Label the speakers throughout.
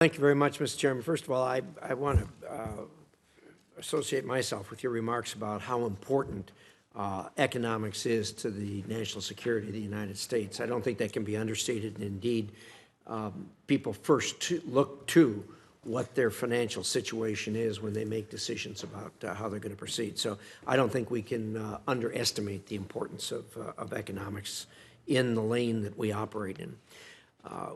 Speaker 1: Thank you very much, Mr. Chairman. First of all, I want to associate myself with your remarks about how important economics is to the national security of the United States. I don't think that can be understated, and indeed, people first look to what their financial situation is when they make decisions about how they're going to proceed. So I don't think we can underestimate the importance of economics in the lane that we operate in.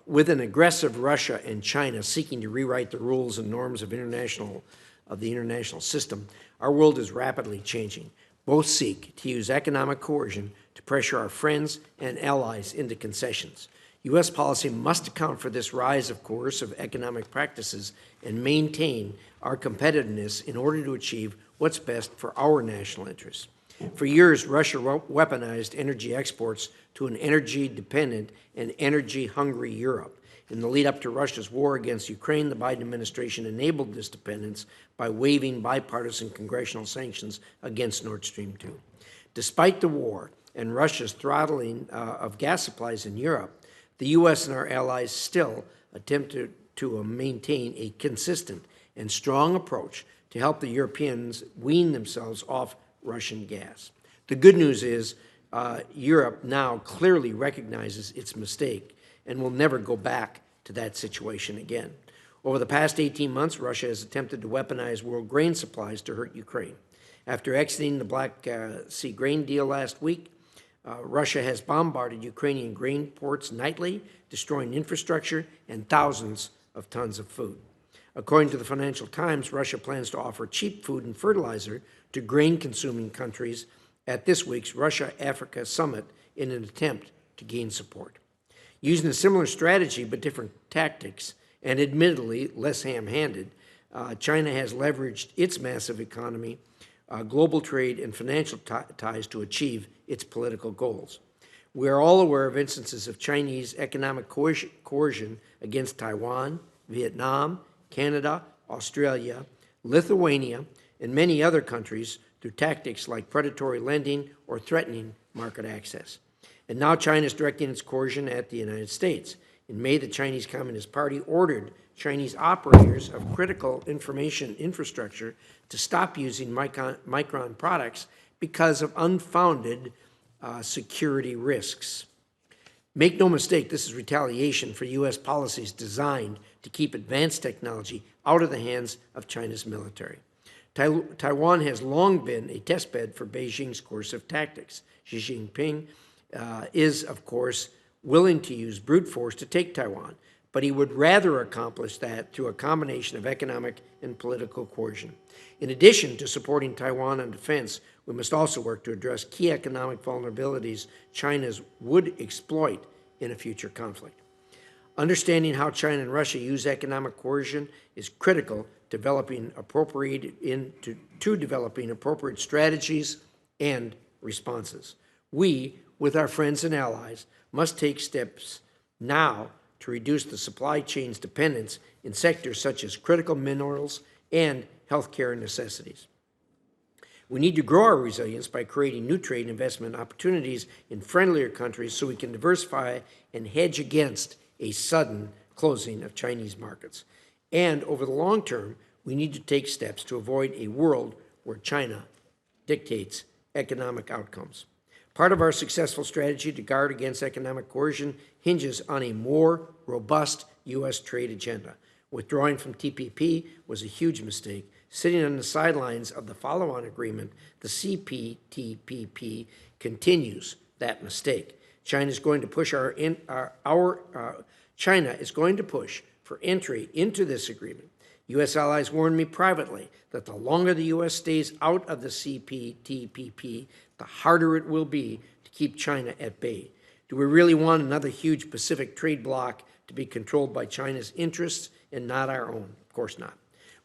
Speaker 1: With an aggressive Russia and China seeking to rewrite the rules and norms of the international system, our world is rapidly changing. Both seek to use economic coercion to pressure our friends and allies into concessions. U.S. policy must account for this rise of coercive economic practices and maintain our competitiveness in order to achieve what's best for our national interests. For years, Russia weaponized energy exports to an energy-dependent and energy-hungry Europe. In the lead-up to Russia's war against Ukraine, the Biden administration enabled this dependence by waiving bipartisan congressional sanctions against Nord Stream 2. Despite the war and Russia's throttling of gas supplies in Europe, the U.S. and our allies still attempt to maintain a consistent and strong approach to help the Europeans wean themselves off Russian gas. The good news is Europe now clearly recognizes its mistake and will never go back to that situation again. Over the past 18 months, Russia has attempted to weaponize world grain supplies to hurt Ukraine. After exiting the Black Sea grain deal last week, Russia has bombarded Ukrainian grain ports nightly, destroying infrastructure and thousands of tons of food. According to the Financial Times, Russia plans to offer cheap food and fertilizer to grain-consuming countries at this week's Russia-Africa summit in an attempt to gain support. Using a similar strategy but different tactics, and admittedly less ham-handed, China has leveraged its massive economy, global trade, and financial ties to achieve its political goals. We are all aware of instances of Chinese economic coercion against Taiwan, Vietnam, Canada, Australia, Lithuania, and many other countries through tactics like predatory lending or threatening market access. And now China is directing its coercion at the United States. In May, the Chinese Communist Party ordered Chinese operators of critical information infrastructure to stop using Micron products because of unfounded security risks. Make no mistake, this is retaliation for U.S. policies designed to keep advanced technology out of the hands of China's military. Taiwan has long been a testbed for Beijing's coercive tactics. Xi Jinping is, of course, willing to use brute force to take Taiwan, but he would rather accomplish that through a combination of economic and political coercion. In addition to supporting Taiwan on defense, we must also work to address key economic vulnerabilities China would exploit in a future conflict. Understanding how China and Russia use economic coercion is critical to developing appropriate strategies and responses. We, with our friends and allies, must take steps now to reduce the supply chain's dependence in sectors such as critical minerals and healthcare necessities. We need to grow our resilience by creating new trade and investment opportunities in friendlier countries so we can diversify and hedge against a sudden closing of Chinese markets. And over the long term, we need to take steps to avoid a world where China dictates economic outcomes. Part of our successful strategy to guard against economic coercion hinges on a more robust U.S. trade agenda. Withdrawing from TPP was a huge mistake. Sitting on the sidelines of the follow-on agreement, the CPTPP continues that mistake. China is going to push for entry into this agreement. U.S. allies warned me privately that the longer the U.S. stays out of the CPTPP, the harder it will be to keep China at bay. Do we really want another huge Pacific trade bloc to be controlled by China's interests and not our own? Of course not.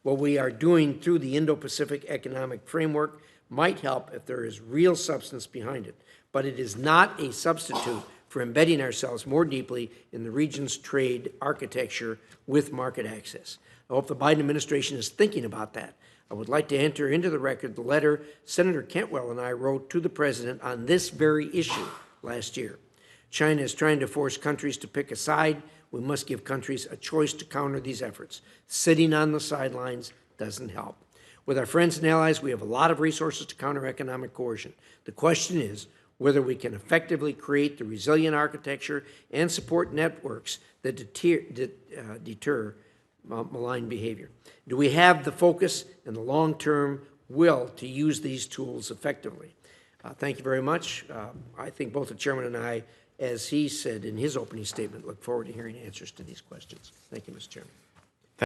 Speaker 1: What we are doing through the Indo-Pacific Economic Framework might help if there is real substance behind it, but it is not a substitute for embedding ourselves more deeply in the region's trade architecture with market access. I hope the Biden administration is thinking about that. I would like to enter into the record the letter Senator Cantwell and I wrote to the President on this very issue last year. China is trying to force countries to pick a side We must give countries a choice to counter these efforts. Sitting on the sidelines doesn't help. With our friends and allies, we have a lot of resources to counter economic coercion. The question is whether we can effectively create the resilient architecture and support networks that deter malign behavior. Do we have the focus and the long-term will to use these tools effectively? Thank you very much. I think both the chairman and I, as he said in his opening statement, look forward to hearing answers to these questions. Thank you, Mr. Chairman.